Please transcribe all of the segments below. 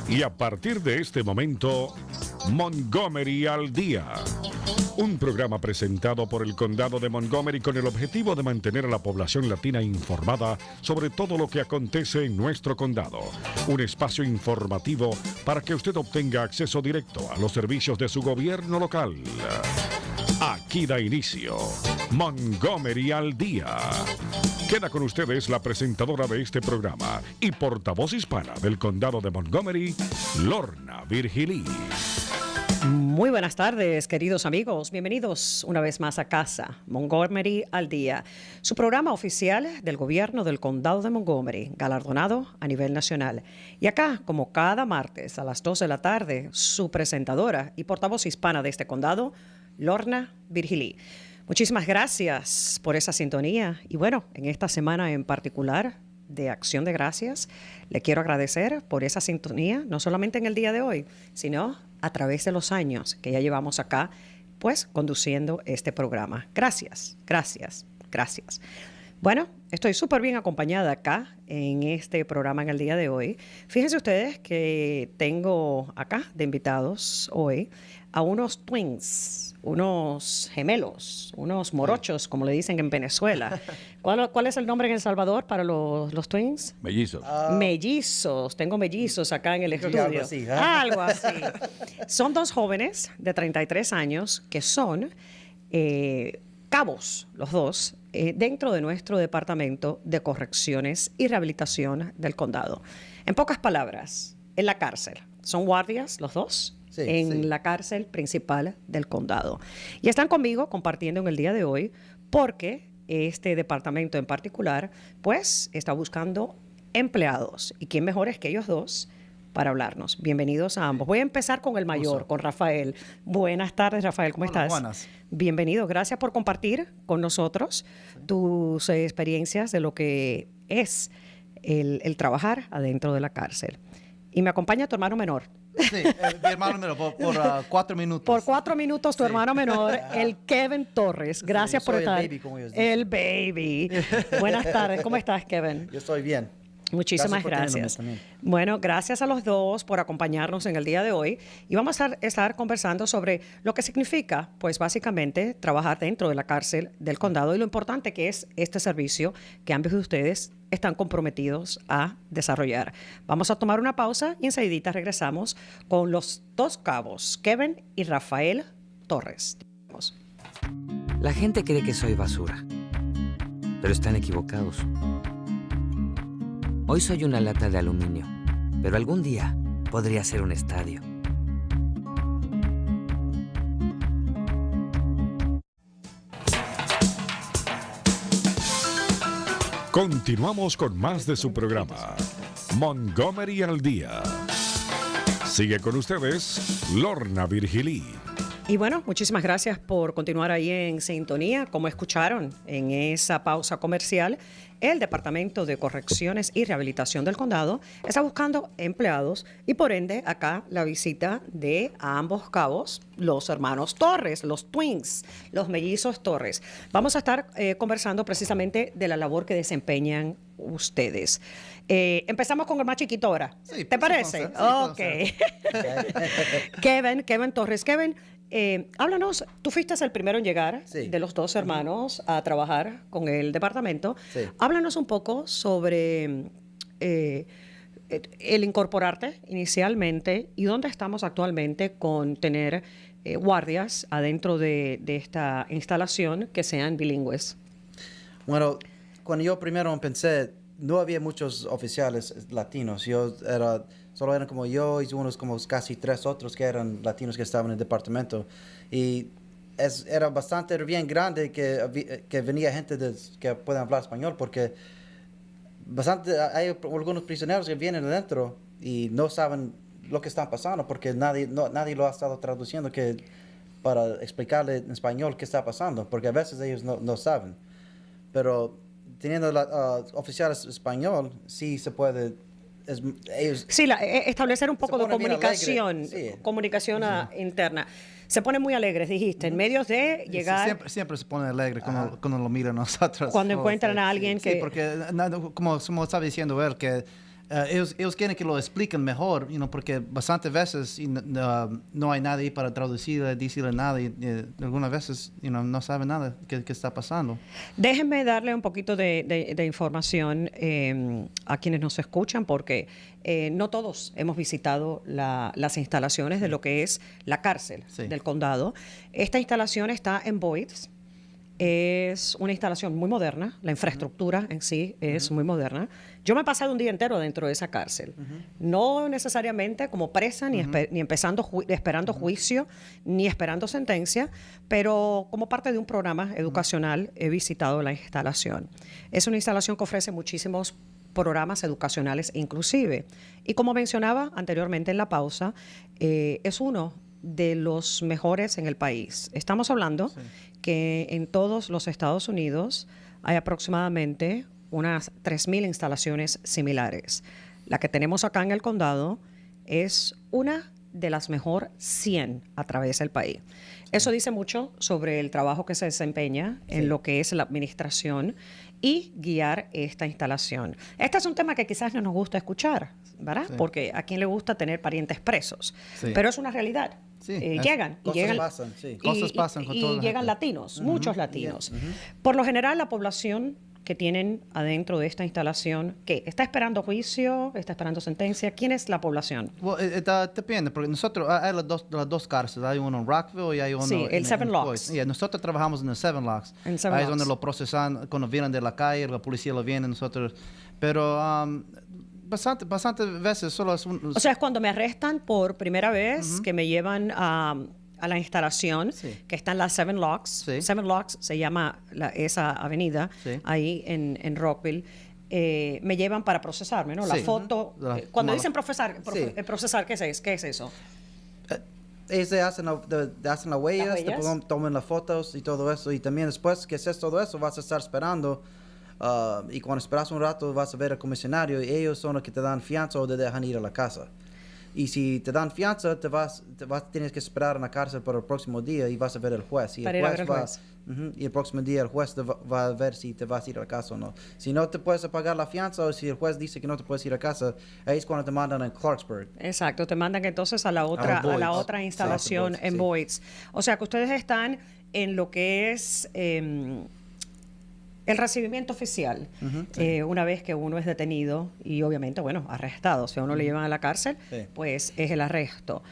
Y a partir de este momento, Montgomery al Día. Un programa presentado por el Condado de Montgomery con el objetivo de mantener a la población latina informada sobre todo lo que acontece en nuestro condado. Un espacio informativo para que usted obtenga acceso directo a los servicios de su gobierno local. Aquí da inicio Montgomery al Día. Queda con ustedes la presentadora de este programa y portavoz hispana del Condado de Montgomery, Lorna Virgilí. Muy buenas tardes, queridos amigos. Bienvenidos una vez más a casa, Montgomery al Día, su programa oficial del gobierno del Condado de Montgomery, galardonado a nivel nacional. Y acá, como cada martes a las 2 de la tarde, su presentadora y portavoz hispana de este condado, Lorna Virgilí. Muchísimas gracias por esa sintonía. Y bueno, en esta semana en particular de Acción de Gracias, le quiero agradecer por esa sintonía, no solamente en el día de hoy, sino a través de los años que ya llevamos acá, pues, conduciendo este programa. Gracias, gracias, gracias. Bueno, estoy súper bien acompañada acá en este programa en el día de hoy. Fíjense ustedes que tengo acá de invitados hoy a unos twins, unos gemelos, unos morochos, como le dicen en Venezuela. ¿Cuál es el nombre en El Salvador para los twins? Mellizos. Mellizos. Tengo mellizos acá en el estudio. Algo así, ¿eh? Algo así. Son dos jóvenes de 33 años que son cabos, los dos, dentro de nuestro Departamento de Correcciones y Rehabilitación del Condado. En pocas palabras, en la cárcel. Son guardias los dos. Sí, en la cárcel principal del condado. Y están conmigo compartiendo en el día de hoy porque este departamento en particular, pues, está buscando empleados. ¿Y quién mejor es que ellos dos para hablarnos? Bienvenidos a ambos. Voy a empezar con el mayor, con Rafael. Buenas tardes, Rafael. ¿Cómo estás? Buenas. Bienvenido. Gracias por compartir con nosotros tus experiencias de lo que es el trabajar adentro de la cárcel. Y me acompaña tu hermano menor. Sí, mi hermano menor, por 4 minutos. Por 4 minutos, tu hermano menor, el Kevin Torres. Gracias por soy estar. el baby, como ellos dicen. El baby. Buenas tardes. ¿Cómo estás, Kevin? Yo estoy bien. Muchísimas gracias. Bueno, gracias a los dos por acompañarnos en el día de hoy. Y vamos a estar conversando sobre lo que significa, pues básicamente, trabajar dentro de la cárcel del condado y lo importante que es este servicio que ambos de ustedes están comprometidos a desarrollar. Vamos a tomar una pausa y enseguida regresamos con los dos cabos, Kevin y Rafael Torres. La gente cree que soy basura, pero están equivocados. Hoy soy una lata de aluminio, pero algún día podría ser un estadio. Continuamos con más de su programa, Montgomery al Día. Sigue con ustedes, Lorna Virgilí. Y bueno, muchísimas gracias por continuar ahí en sintonía. Como escucharon en esa pausa comercial, el Departamento de Correcciones y Rehabilitación del Condado está buscando empleados y por ende acá la visita de a ambos cabos, los hermanos Torres, los twins, los mellizos Torres. Vamos a estar conversando precisamente de la labor que desempeñan ustedes. Empezamos con el más chiquito ahora. Sí, ¿Te parece? Ok. Kevin Torres. Kevin, háblanos, tú fuiste el primero en llegar de los dos hermanos a trabajar con el departamento. Sí. Háblanos un poco sobre el incorporarte inicialmente y dónde estamos actualmente con tener guardias adentro de esta instalación que sean bilingües. Bueno, cuando yo primero empecé, no había muchos oficiales latinos. Solo eran como yo y unos como casi 3 otros que eran latinos que estaban en el departamento. Y era bastante bien grande que venía gente que puede hablar español porque hay algunos prisioneros que vienen adentro y no saben lo que está pasando porque nadie lo ha estado traduciendo para explicarle en español qué está pasando, porque a veces ellos no saben. Pero teniendo oficiales español, sí se puede. Establecer un poco de comunicación, comunicación Sí. interna. Se ponen muy alegres, dijiste, en medio de llegar. Siempre se pone alegre cuando lo miran nosotros. Cuando encuentran a alguien que. Sí, porque como estaba diciendo él, que ellos quieren que lo expliquen mejor, porque bastantes veces no hay nadie para traducirle, decirle nada, y algunas veces no saben nada qué está pasando. Déjenme darle un poquito de información a quienes nos escuchan, porque no todos hemos visitado las instalaciones de lo que es la cárcel del condado. Esta instalación está en Boyds. Es una instalación muy moderna, la infraestructura en sí es muy moderna. Yo me he pasado un día entero dentro de esa cárcel, no necesariamente como presa, ni esperando juicio, ni esperando sentencia, pero como parte de un programa educacional he visitado la instalación. Es una instalación que ofrece muchísimos programas educacionales inclusive. Y como mencionaba anteriormente en la pausa, es uno de los mejores en el país. Estamos hablando que en todos los Estados Unidos hay aproximadamente unas 3,000 instalaciones similares. La que tenemos acá en el condado es una de las mejor 100 a través del país. Eso dice mucho sobre el trabajo que se desempeña en lo que es la administración y guiar esta instalación. Este es un tema que quizás no nos gusta escuchar, ¿verdad? Sí. Porque a quién le gusta tener parientes presos, pero es una realidad. Sí, llegan cosas pasan con todos. Y llegan latinos, muchos latinos. Por lo general, la población que tienen adentro de esta instalación, ¿qué? ¿Está esperando juicio? ¿Está esperando sentencia? ¿Quién es la población? Depende, porque nosotros hay las dos cárceles. Hay uno en Rockville y hay uno el Seven Locks. Nosotros trabajamos en el Seven Locks. Ahí es donde lo procesan cuando vienen de la calle, la policía lo viene, nosotros. Pero bastante veces solo es un... O sea, es cuando me arrestan por primera vez, que me llevan a la instalación que está en la Seven Locks. Seven Locks se llama esa avenida ahí en Rockville. Me llevan para procesarme, ¿no? La foto. Cuando dicen procesar, ¿qué es eso? Ellos hacen las huellas, toman las fotos y todo eso. Y también después que haces todo eso, vas a estar esperando. Y cuando esperas un rato, vas a ver al comisionario. Y ellos son los que te dan fianza o te dejan ir a la casa. Y si te dan fianza, tienes que esperar en la cárcel para el próximo día y vas a ver al juez. Y el próximo día el juez va a ver si te vas a ir a la casa o no. Si no te puedes pagar la fianza o si el juez dice que no te puedes ir a casa, ahí es cuando te mandan a Clarksburg. Exacto, te mandan entonces a la otra instalación en Boyds. O sea que ustedes están en lo que es... el recibimiento oficial, una vez que uno es detenido y obviamente, arrestado. Si a uno le llevan a la cárcel, pues es el arresto.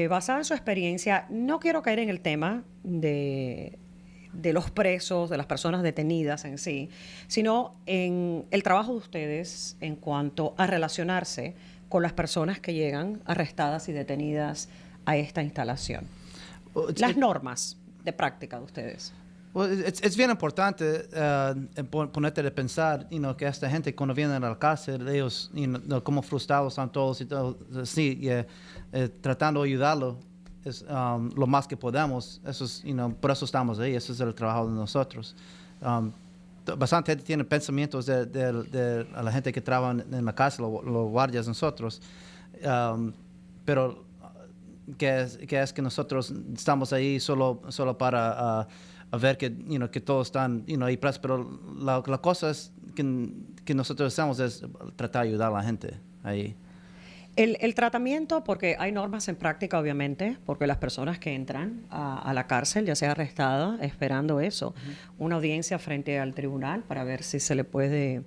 Basada en su experiencia, no quiero caer en el tema de los presos, de las personas detenidas en sí, sino en el trabajo de ustedes en cuanto a relacionarse con las personas que llegan arrestadas y detenidas a esta instalación. Las normas de práctica de ustedes. Es bien importante ponerte a pensar, que esta gente cuando vienen a la cárcel, ellos, como frustrados están todos y todo, tratando de ayudarlo lo más que podamos. Eso es, por eso estamos ahí, eso es el trabajo de nosotros. Bastante gente tiene pensamientos de la gente que trabaja en la cárcel, los guardias nosotros, pero que es que nosotros estamos ahí solo para... a ver que todos están ahí presos, pero la cosa es que nosotros hacemos es tratar de ayudar a la gente ahí. El tratamiento, porque hay normas en práctica, obviamente, porque las personas que entran a la cárcel, ya sea arrestada, esperando eso, una audiencia frente al tribunal para ver si se le puede,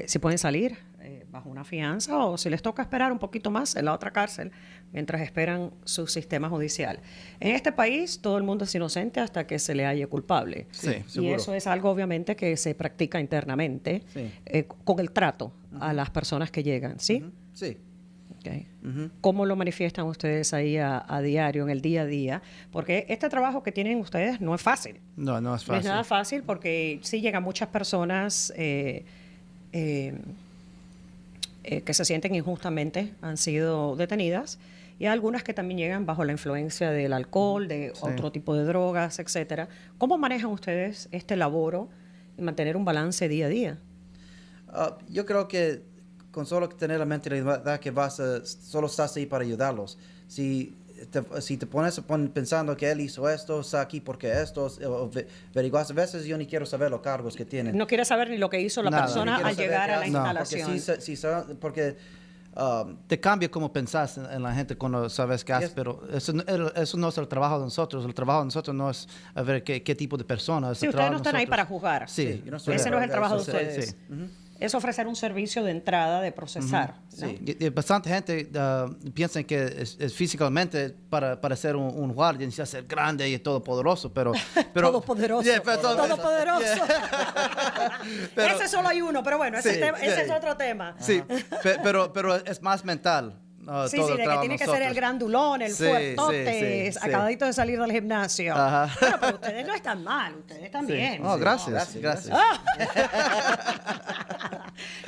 si pueden salir bajo una fianza o si les toca esperar un poquito más en la otra cárcel mientras esperan su sistema judicial. En este país todo el mundo es inocente hasta que se le halle culpable. Y eso es algo obviamente que se practica internamente con el trato a las personas que llegan, ¿sí? Sí. Okay. ¿Cómo lo manifiestan ustedes ahí a diario, en el día a día? Porque este trabajo que tienen ustedes no es fácil. No es fácil. No es nada fácil porque sí llegan muchas personas que se sienten injustamente, han sido detenidas, y hay algunas que también llegan bajo la influencia del alcohol, de otro tipo de drogas, etcétera. ¿Cómo manejan ustedes este laboro y mantener un balance día a día? Yo creo que con solo tener la mentalidad que solo estás ahí para ayudarlos. Si si te pones pensando que él hizo esto, está aquí porque esto, averiguas, a veces yo ni quiero saber los cargos que tiene. No quiere saber ni lo que hizo la Nada, persona Ni quiero al saber llegar qué a la hace, instalación. Porque Te cambia cómo pensás en la gente cuando sabes qué hace, Yes. pero eso no es el trabajo de nosotros. El trabajo de nosotros no es a ver qué tipo de persona es. Sí, el ustedes trabajo no de están ahí para nosotros. juzgar. Sí, yo no estoy Ese no es el trabajo de sí, ustedes. sí. Es ofrecer un servicio de entrada, de procesar. ¿no? Sí. Y bastante gente piensa que es físicamente para ser un guardia necesita ser grande y todopoderoso, pero Todopoderoso. Yeah, pero Todopoderoso. Pero- ese solo hay uno, pero bueno, ese, Sí, ese sí. es otro tema. Sí, pero es más mental. Sí, todo sí, el de que trabajo tiene que ser nosotros. el grandulón, el Sí, fuertote, sí, sí. acabadito de salir del gimnasio. Ajá. Bueno, pero ustedes no están mal, ustedes están Sí. bien. Oh, gracias, gracias, gracias.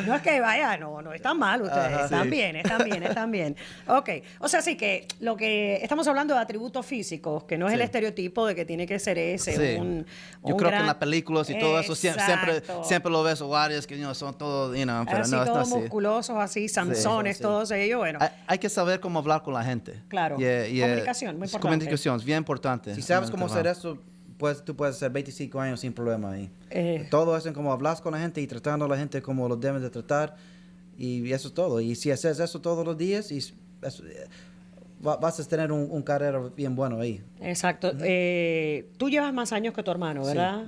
No es que vaya, no están mal ustedes, Ajá, están sí. bien, están bien, están bien. Ok, o sea, sí que lo que estamos hablando de atributos físicos, que no es el Sí. estereotipo de que tiene que ser ese, Sí. un Yo creo que gran- en las películas y todo eso Exacto. siempre lo ves guardias que son todos, pero Así no, todos así. musculosos, así, Samsones, sí. todos ellos, bueno. Hay que saber cómo hablar con la gente. Claro. Comunicación, muy importante. Comunicación es bien importante. Si sabes en el cómo hacer trabajo. eso, pues, tú puedes hacer 25 años sin problema ahí. Eh. Todo eso en cómo hablas con la gente y tratando a la gente como lo debes de tratar. Y eso es todo. Y si haces eso todos los días, vas a tener un carrera bien bueno ahí. Exacto. Tú llevas más años que tu hermano, ¿verdad?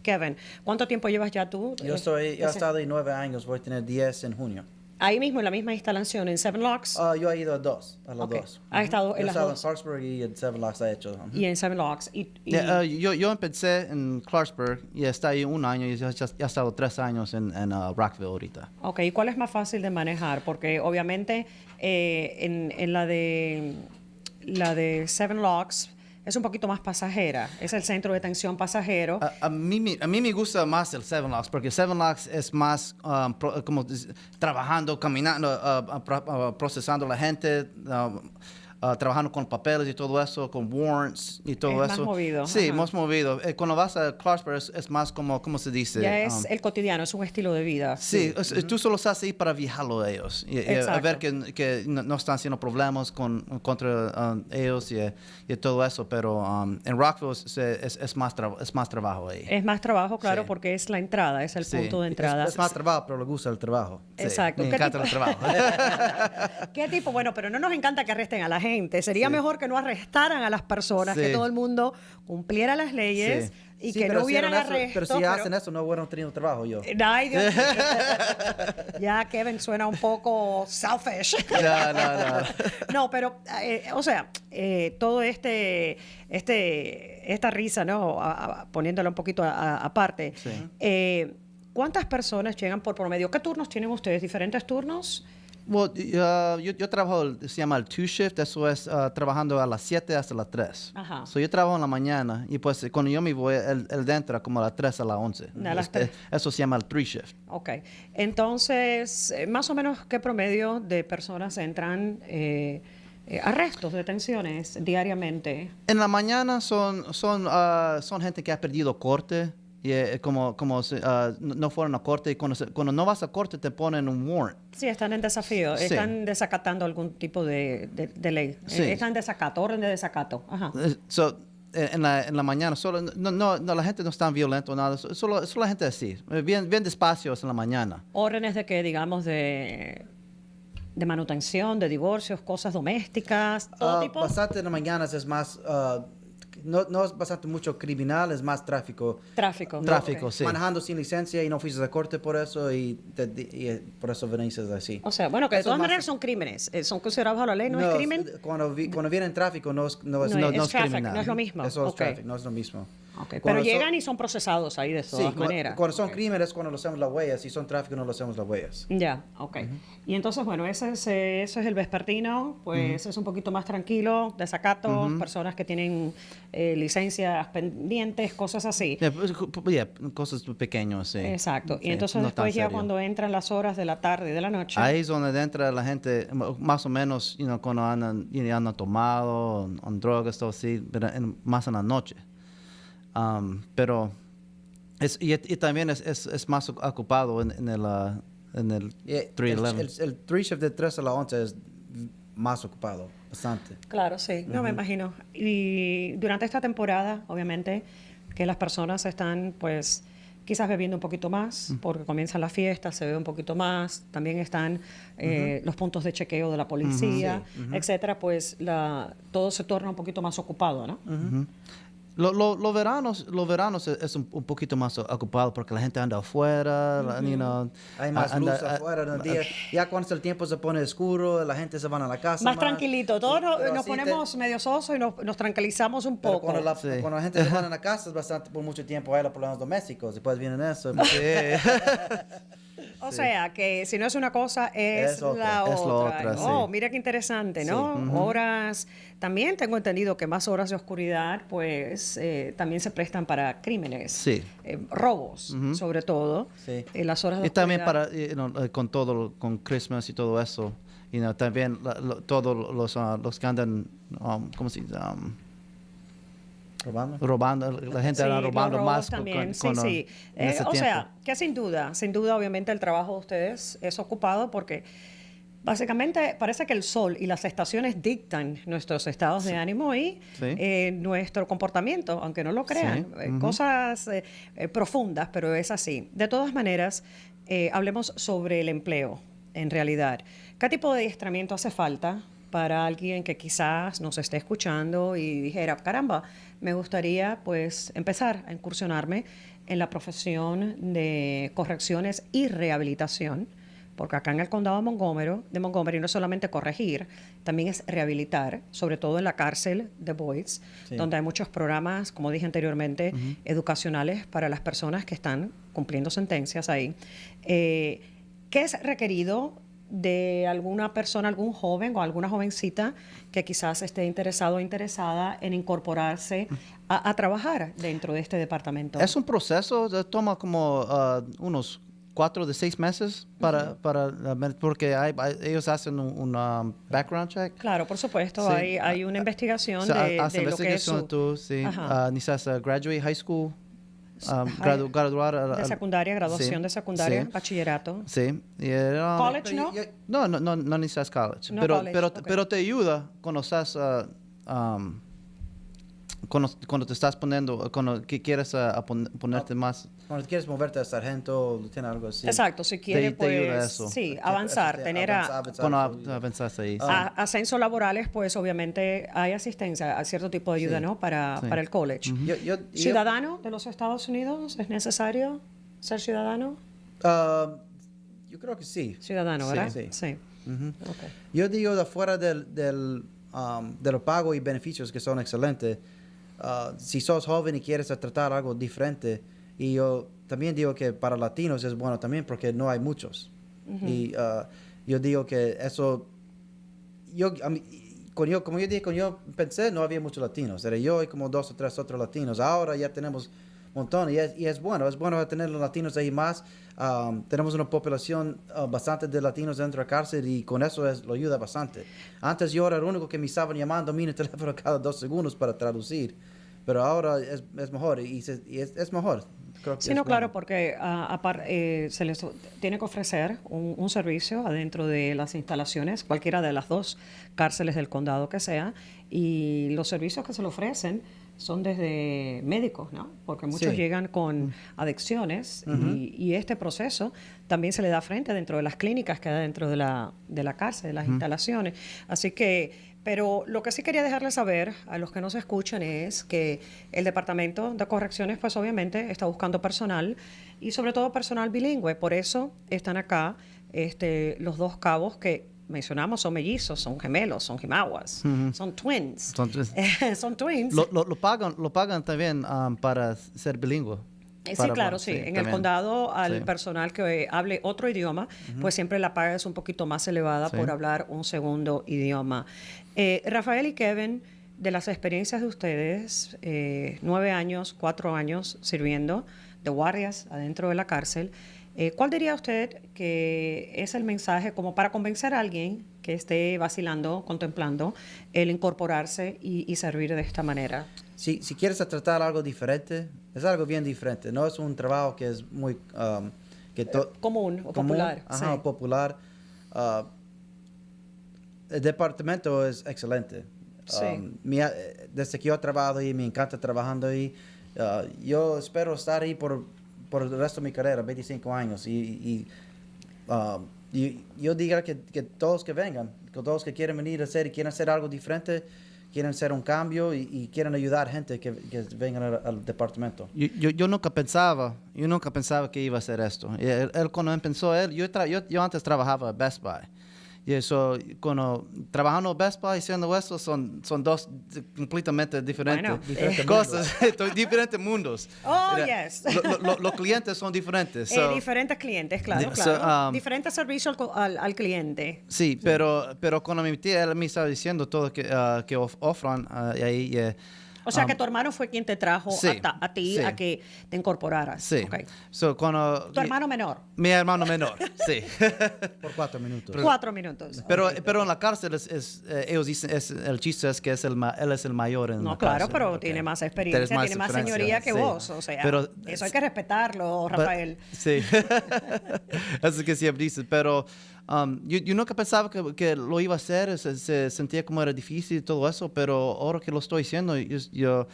Kevin, ¿cuánto tiempo llevas ya tú? Yo he estado ahí 9 años, voy a tener 10 en junio. Ahí mismo, en la misma instalación, en Seven Locks. Yo he ido a los dos. Ok. Has estado en Yo he las estado dos. en Clarksburg y en Seven Locks he hecho. Y en Seven Locks. Yo empecé en Clarksburg y está ahí un año y ya he estado 3 años en Rockville ahorita. Ok, ¿y cuál es más fácil de manejar? Porque obviamente en la de Seven Locks es un poquito más pasajera. Es el centro de atención pasajero. A mí me gusta más el Seven Locks porque Seven Locks es más trabajando, caminando, procesando a la gente, trabajando con papeles y todo eso, con warrants y todo Es más eso. movido, Sí, ajá. más movido. Cuando vas a Clarksburg es más como, ¿cómo se dice? Ya es el cotidiano, es un estilo de vida. Sí, tú solo estás ahí para viajarlo a ellos y a Exacto. ver que no están haciendo problemas contra ellos y todo eso, pero en Rockville es más trabajo ahí. Es más trabajo, claro, Sí. porque es la entrada, es el Sí. punto de entrada. Es más trabajo, pero le gusta el trabajo. Sí, Exacto. me ¿Qué encanta el tipo- trabajo. ¿Qué tipo? Bueno, pero no nos encanta que arresten a la gente. Sería mejor que no arrestaran a las personas, Sí. que todo el mundo cumpliera las leyes Sí. y Sí, que pero no si hubieran hacen eso- arrestos. Pero si hacen eso, no hubieran tenido trabajo yo. Ay, Dios mío. Ya Kevin suena un poco selfish. No. No, pero, o sea, todo esta risa, ¿no? Poniéndola un poquito aparte. ¿Cuántas personas llegan por promedio? ¿Qué turnos tienen ustedes? ¿Diferentes turnos? Well, yo trabajo, se llama el two shift, eso es trabajando a las 7 hasta las 3. Ajá. So, yo trabajo en la mañana y pues cuando yo me voy, él entra como a las 3 a las 11. A las 3. Eso se llama el three shift. Ok. Entonces, más o menos, ¿qué promedio de personas entran arrestos, detenciones diariamente? En la mañana son gente que ha perdido corte y no fueron a corte y cuando no vas a corte te ponen un warrant. Sí, están en desafío, Sí. están desacatando algún tipo de ley. Sí. Están en desacato, orden de desacato. Ajá. En la mañana, solo, no, la gente no es tan violenta o nada, solo la gente así, bien despacios en la mañana. Órdenes de que, digamos, de manutención, de divorcios, cosas domésticas, todo tipo. Bastante en las mañanas es más, no es bastante mucho criminal, es más tráfico. Tráfico. Tráfico, Ok. sí. Manejando sin licencia y no fuiste a corte por eso y por eso venís así. O sea, bueno, que de Eso todas es más- maneras son crímenes. Son considerados bajo la ley, ¿no es crimen? Cuando viene en tráfico no es No es traffic, criminal. no es lo mismo. Eso es Ok. traffic, no es lo mismo. Ok, pero Cuando llegan son- y son procesados ahí de todas maneras. Cuando son Ok. crímenes, cuando lo hacemos las huellas, si son tráfico, no lo hacemos las huellas. Ya, ok. Y entonces, bueno, eso es el vespertino, pues es un poquito más tranquilo, desacatos, personas que tienen licencias pendientes, cosas así. Cosas pequeñas, sí. Exacto. Sí, Y entonces no tan después ya serio. cuando entran las horas de la tarde y de la noche. Ahí es donde entra la gente, más o menos, cuando andan tomado, en drogas, todo así, pero más en la noche. Pero y también es más ocupado en el Y 311. el 3 shift de 3 a la 11 es más ocupado, bastante. Claro, sí, no me imagino. Y durante esta temporada, obviamente, que las personas están, pues, quizás bebiendo un poquito más, porque comienzan las fiestas, se bebe un poquito más, también están los puntos de chequeo de la policía, etcétera, pues todo se torna un poquito más ocupado, ¿no? Los veranos es un poquito más ocupado porque la gente anda afuera, Hay más luz afuera en el día. Ya cuando el tiempo se pone oscuro, la gente se va a la casa. Más tranquilito, todos Pero nos así ponemos medio sosos y nos tranquilizamos un pero poco. cuando la gente se va a la casa es bastante por mucho tiempo hay los problemas domésticos. Después vienen eso. O sea, que si no es una cosa, es la Es la otra. otra, Oh, sí. mira qué interesante, ¿no? Horas, también tengo entendido que más horas de oscuridad, pues, también se prestan para crímenes. Sí. Robos, sobre todo. Sí. Las horas de Y también oscuridad. para, con todo, con Christmas y todo eso, también todos los que andan, ¿cómo se dice? Robando, la gente anda los robando robos más también, con sí. en ese O tiempo. sea, que sin duda, obviamente el trabajo de ustedes es ocupado porque básicamente parece que el sol y las estaciones dictan nuestros estados de ánimo y nuestro comportamiento, aunque no lo crean. Sí. Cosas profundas, pero es así. De todas maneras, hablemos sobre el empleo, en realidad. ¿Qué tipo de adiestramiento hace falta para alguien que quizás nos esté escuchando y dijera, caramba, me gustaría pues empezar a incursionarme en la profesión de correcciones y rehabilitación? Porque acá en el condado de Montgomery no es solamente corregir, también es rehabilitar, sobre todo en la cárcel de Boyds, donde hay muchos programas, como dije anteriormente, educacionales para las personas que están cumpliendo sentencias ahí. ¿Qué es requerido de alguna persona, algún joven o alguna jovencita que quizás esté interesado o interesada en incorporarse a trabajar dentro de este departamento? Es un proceso, toma como unos 4 de 6 meses porque ellos hacen un background check. Claro, por supuesto, Sí. hay una investigación O sea, de hacen lo que es investigación tú, sí. Ajá. Necesitas graduate high school, High- graduar de secundaria, graduación sí, de secundaria, sí. bachillerato. Sí. College, ¿no? No necesitas college. No pero, college, pero, ok. pero te ayuda cuando estás cuando te estás poniendo, cuando quieres ponerte más. Cuando quieres moverte a sargento, tiene algo así. Exacto, si quiere, te ayuda pues, eso. sí, avanzar, tener Cuando avanzas ahí. sí. ascensos laborales, pues obviamente hay asistencia a cierto tipo de ayuda, Sí. ¿no? Para el college. ¿Ciudadano de los Estados Unidos? ¿Es necesario ser ciudadano? Yo creo que sí. Ciudadano, Sí, ¿verdad? sí. Ok. Yo digo de fuera de los pagos y beneficios que son excelentes, si sos joven y quieres tratar algo diferente, y yo también digo que para latinos es bueno también porque no hay muchos. Y yo digo que eso, como yo dije, cuando yo pensé no había muchos latinos, era yo y como 2 o 3 otros latinos. Ahora ya tenemos un montón y es bueno tener los latinos ahí más. Tenemos una población bastante de latinos dentro de la cárcel y con eso lo ayuda bastante. Antes yo era el único que me estaban llamando a mí en el teléfono cada 2 segundos para traducir, pero ahora es mejor y es mejor. Creo que Sí, es no, claro, bueno. porque se les tiene que ofrecer un servicio adentro de las instalaciones, cualquiera de las 2 cárceles del condado que sea, y los servicios que se le ofrecen son desde médicos, ¿no? Porque muchos Sí. llegan con adicciones y este proceso también se le da frente dentro de las clínicas que hay dentro de la cárcel, de las instalaciones. Así que, pero lo que sí quería dejarles saber a los que nos escuchan es que el Departamento de Correcciones, pues obviamente está buscando personal y sobre todo personal bilingüe. Por eso están acá los 2 cabos que mencionamos, son mellizos, son gemelos, son jimaguas, son twins. Son twins. Lo pagan también para ser bilingüe. Sí, claro, sí. En el también. condado, al Sí. personal que hable otro idioma, pues siempre la paga es un poquito más elevada Sí. por hablar un segundo idioma. Rafael y Kevin, de las experiencias de ustedes, 9 años, 4 años sirviendo de guardias adentro de la cárcel, ¿cuál diría usted que es el mensaje como para convencer a alguien que esté vacilando, contemplando el incorporarse y servir de esta manera? Si quieres tratar algo diferente, es algo bien diferente. No es un trabajo que es muy Común o popular. Ajá, sí. popular. el departamento es excelente. Sí. Desde que yo trabajo ahí, me encanta trabajando ahí. Yo espero estar ahí por el resto de mi carrera, 25 años. Y yo diría que todos que vengan, que todos que quieren venir a hacer y quieren hacer algo diferente, quieren hacer un cambio y quieren ayudar a gente que vengan al departamento. Yo nunca pensaba que iba a hacer esto. Él cuando empezó, yo antes trabajaba en Best Buy. Y eso, cuando trabajando en Best Buy y haciendo esto, son dos completamente diferentes, Bueno, diferentes cosas, diferentes mundos. Oh, Mira, yes. Los clientes son diferentes. so- Diferentes clientes, claro, So, claro. Diferentes servicios al cliente. Sí, pero cuando me metí, él me estaba diciendo todo que ofran ahí. O sea, que tu hermano fue quien te trajo sí, a ti sí. a que te incorporaras. Sí. Ok. So, cuando, Tu hermano menor. Mi hermano menor, sí. Por 4 minutos. 4 minutos. Pero en la cárcel, ellos dicen, el chiste es que él es el mayor en No, la claro, cárcel. pero tiene más experiencia, tiene más experiencia, señoría que sí. vos. O sea, Pero- eso hay que respetarlo, Rafael. Sí, eso que siempre dices. Pero yo nunca pensaba que lo iba a hacer, se sentía como era difícil y todo eso, pero ahora que lo estoy haciendo, yo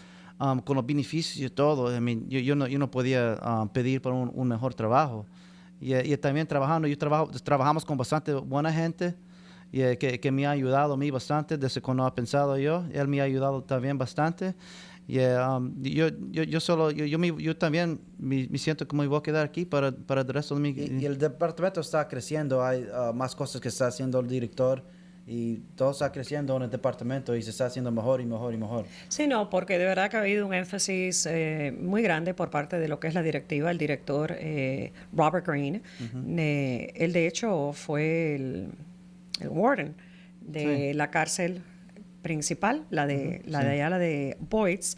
con los beneficios y todo, yo no podía pedir por un mejor trabajo. Y también trabajamos con bastante buena gente y, que me ha ayudado a mí bastante desde cuando he pensado yo. Él me ha ayudado también bastante. Y, yo también me siento como voy a quedar aquí para el resto de mi Y el departamento está creciendo, hay más cosas que está haciendo el director y todo está creciendo en el departamento y se está haciendo mejor y mejor y mejor. Sí, no, porque de verdad que ha habido un énfasis muy grande por parte de lo que es la directiva, el director Robert Greene. Él, de hecho, fue el warden de la cárcel principal, la de allá, la de Boyd's.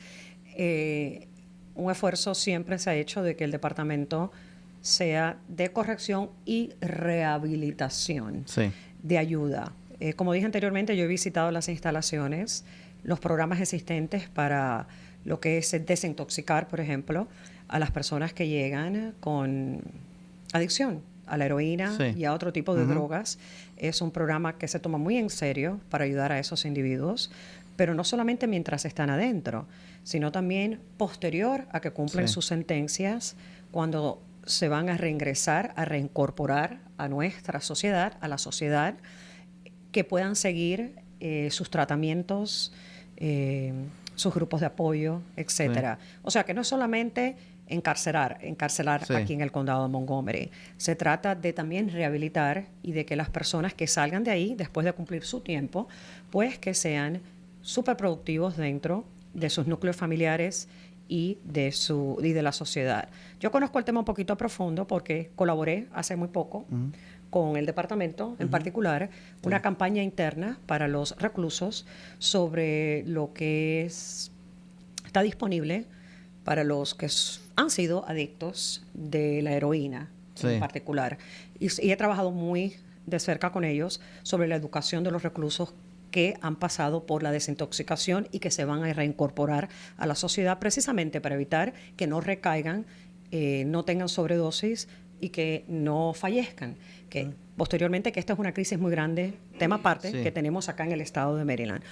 Un esfuerzo siempre se ha hecho de que el departamento sea de corrección y rehabilitación, Sí. de ayuda. Como dije anteriormente, yo he visitado las instalaciones, los programas existentes para lo que es desintoxicar, por ejemplo, a las personas que llegan con adicción a la heroína Sí. y a otro tipo de drogas. Es un programa que se toma muy en serio para ayudar a esos individuos, pero no solamente mientras están adentro, sino también posterior a que cumplen Sí. sus sentencias, cuando se van a reingresar, a reincorporar a nuestra sociedad, a la sociedad, que puedan seguir sus tratamientos, sus grupos de apoyo, etcétera. O sea, que no es solamente encarcelar Sí. aquí en el condado de Montgomery. Se trata de también rehabilitar y de que las personas que salgan de ahí después de cumplir su tiempo, pues que sean súper productivos dentro de sus núcleos familiares y de la sociedad. Yo conozco el tema un poquito a profundo porque colaboré hace muy poco con el departamento, en particular, una campaña interna para los reclusos sobre lo que está disponible para los que han sido adictos de la heroína, Sí. en particular. Y he trabajado muy de cerca con ellos sobre la educación de los reclusos que han pasado por la desintoxicación y que se van a reincorporar a la sociedad precisamente para evitar que no recaigan, no tengan sobredosis y que no fallezcan. Que posteriormente, que esta es una crisis muy grande, tema aparte, Sí. que tenemos acá en el estado de Maryland.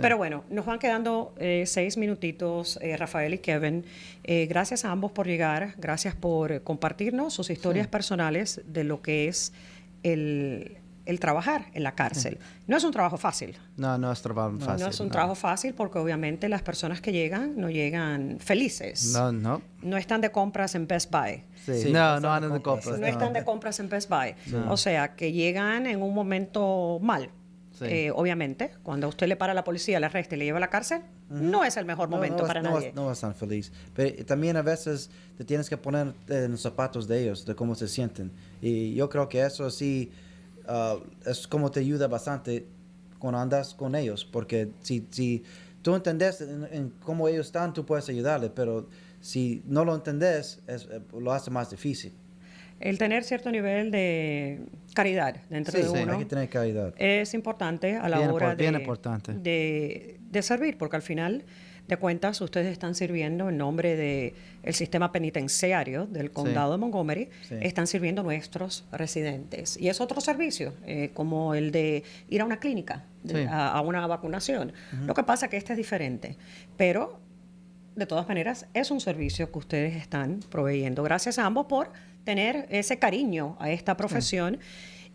Pero bueno, nos van quedando 6 minutitos, Rafael y Kevin. Gracias a ambos por llegar, gracias por compartirnos sus historias personales de lo que es el trabajar en la cárcel. No es un trabajo fácil. No es trabajo fácil. No es un trabajo fácil porque obviamente las personas que llegan no llegan felices. No. No están de compras en Best Buy. Sí. Sí, No bastante andan de compras. compras. No están de compras en Best Buy. O sea, que llegan en un momento mal. Sí. Obviamente, cuando a usted le para la policía, le arresta y le lleva a la cárcel, no es el mejor momento para nadie. No vas tan feliz. Pero también a veces te tienes que poner en los zapatos de ellos, de cómo se sienten. Y yo creo que eso sí es como te ayuda bastante cuando andas con ellos. Porque si tú entendés en cómo ellos están, tú puedes ayudarles. Pero si no lo entendés, lo hace más difícil. El tener cierto nivel de caridad dentro de uno hay que tener calidad. es importante a la Bien hora bien importante. de servir, porque al final de cuentas, ustedes están sirviendo en nombre del sistema penitenciario del condado de Montgomery, están sirviendo nuestros residentes. Y es otro servicio, como el de ir a una clínica, a una vacunación. Lo que pasa es que este es diferente, pero de todas maneras es un servicio que ustedes están proveyendo. Gracias a ambos por tener ese cariño a esta profesión.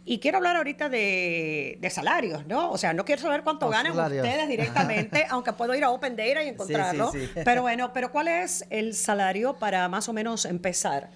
Y quiero hablar ahorita de salarios, ¿no? O sea, no quiero saber cuánto ganan ustedes directamente, aunque puedo ir a Open Data y encontrarlo. Pero bueno, ¿cuál es el salario para más o menos empezar?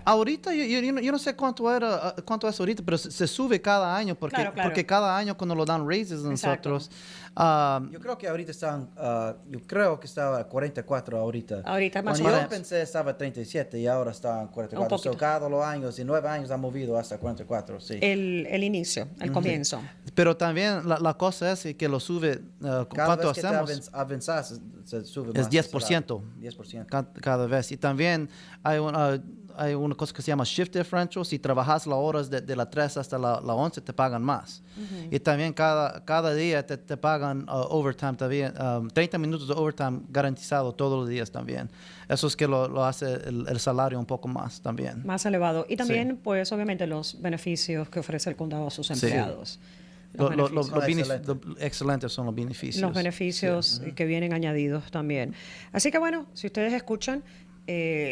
Ahorita yo no sé cuánto es ahorita, pero se sube cada año porque cada año cuando lo dan raises nosotros. Yo creo que ahorita estaba a 44 ahorita. Ahorita más o menos. menos. Yo pensé estaba a 37 y ahora está a 44. So, cada los años, y 9 años ha movido hasta 44, sí. El inicio, el comienzo. Pero también la cosa es que lo sube, ¿cuánto hacemos? Cada vez que te avanzas, se sube más. Es 10%. 10%. Cada vez. Y también hay una cosa que se llama shift differential. Si trabajas las horas de la 3 hasta la 11, te pagan más. Y también cada día te pagan overtime también, 30 minutos de overtime garantizado todos los días también. Eso es que lo hace el salario un poco más también. Más elevado. Y también, pues, obviamente, los beneficios que ofrece el condado a sus empleados. Los excelentes son los beneficios. Los beneficios que vienen añadidos también. Así que bueno, si ustedes escuchan,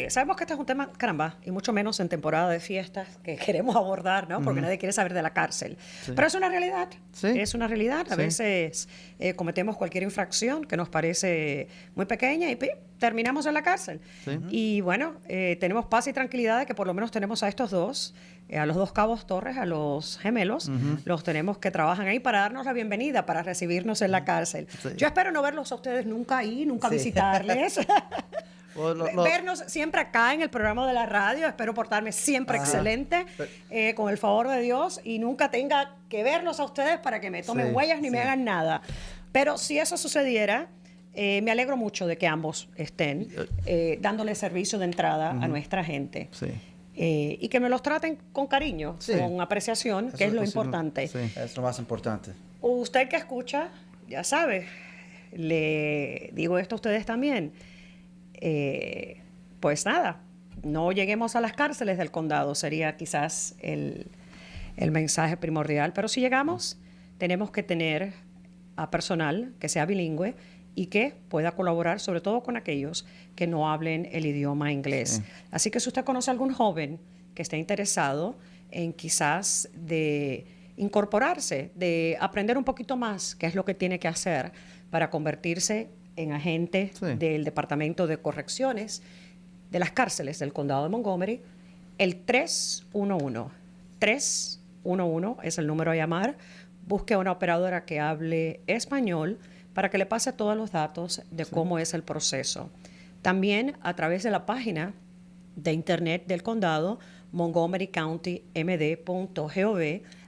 sabemos que este es un tema, caramba, y mucho menos en temporada de fiestas que queremos abordar, ¿no? Porque nadie quiere saber de la cárcel. Pero es una realidad. Es una realidad. A veces cometemos cualquier infracción que nos parece muy pequeña y terminamos en la cárcel. Y bueno, tenemos paz y tranquilidad de que por lo menos tenemos a estos dos, a los dos cabos Torres, a los gemelos, los tenemos que trabajan ahí para darnos la bienvenida, para recibirnos en la cárcel. Yo espero no verlos a ustedes nunca ahí, nunca visitarles. Vernos siempre acá en el programa de la radio. Espero portarme siempre excelente, con el favor de Dios, y nunca tenga que verlos a ustedes para que me tomen huellas ni me hagan nada. Pero si eso sucediera, me alegro mucho de que ambos estén dándole servicio de entrada a nuestra gente. Y que me los traten con cariño, con apreciación, que es lo importante. Es lo más importante. Usted que escucha, ya sabe, le digo esto a ustedes también. Pues nada, no lleguemos a las cárceles del condado, sería quizás el mensaje primordial, pero si llegamos, tenemos que tener a personal que sea bilingüe y que pueda colaborar sobre todo con aquellos que no hablen el idioma inglés. Así que si usted conoce a algún joven que esté interesado en quizás de incorporarse, de aprender un poquito más qué es lo que tiene que hacer para convertirse en agente del Departamento de Correcciones de las cárceles del condado de Montgomery, el 311 es el número a llamar. Busque a una operadora que hable español para que le pase todos los datos de cómo es el proceso. También a través de la página de internet del condado, montgomerycountymd.gov,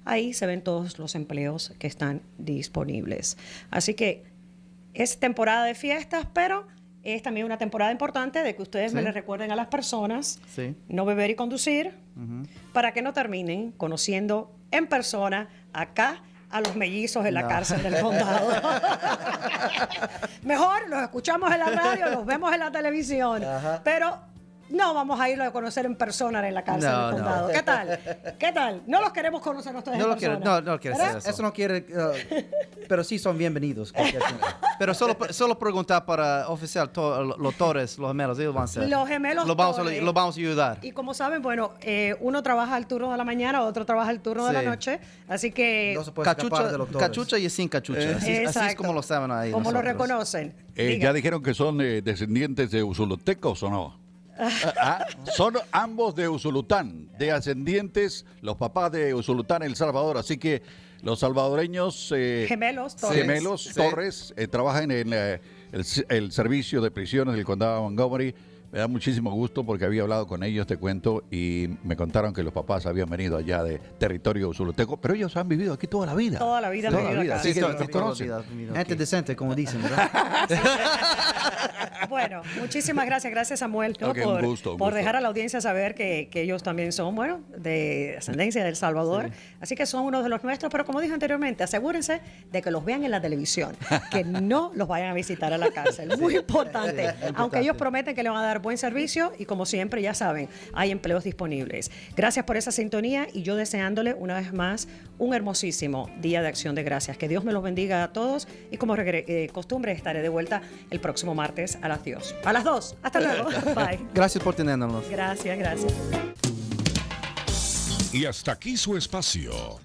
ahí se ven todos los empleos que están disponibles. Así que es temporada de fiestas, pero es también una temporada importante de que ustedes me le recuerden a las personas no beber y conducir, para que no terminen conociendo en persona acá a los mellizos en la cárcel del condado. Mejor los escuchamos en la radio, los vemos en la televisión, pero no vamos a irlo a conocer en persona en la cárcel del condado. ¿Qué tal? ¿Qué tal? No los queremos conocer a ustedes en persona. No quiere hacer eso. Eso no quiere, pero sí son bienvenidos. Pero solo preguntar para oficial, los Torres, los gemelos, ellos van a ser. Los gemelos los vamos a ayudar. Y como saben, bueno, uno trabaja el turno de la mañana, otro trabaja el turno de la noche, así que... No se puede escapar de los Torres. Cachucha y sin cachucha. Así es como lo saben ahí. Como lo reconocen. ¿Ya dijeron que son descendientes de usulutecos o no? Son ambos de Usulután, de ascendientes, los papás de Usulután, El Salvador. Así que los salvadoreños gemelos Torres trabajan en el servicio de prisiones del condado de Montgomery. Me da muchísimo gusto porque había hablado con ellos, te cuento, y me contaron que los papás habían venido allá de territorio usuluteco, pero ellos han vivido aquí toda la vida. Toda la vida han vivido acá. Así que los conocen. Gente decente, como dicen, ¿verdad? Bueno, muchísimas gracias. Gracias, Samuel, ¿no? Ok, un gusto, un por gusto. dejar a la audiencia saber que ellos también son, bueno, de ascendencia de El Salvador. Así que son uno de los nuestros. Pero como dije anteriormente, asegúrense de que los vean en la televisión, que no los vayan a visitar a la cárcel. Muy importante. Aunque ellos prometen que le van a dar buen servicio y como siempre, ya saben, hay empleos disponibles. Gracias por esa sintonía y yo deseándole una vez más un hermosísimo Día de Acción de Gracias. Que Dios me los bendiga a todos y como costumbre estaré de vuelta el próximo martes a las 2. A las 2. Hasta luego. Bye. Gracias por tenernos. Gracias, gracias. Y hasta aquí su espacio,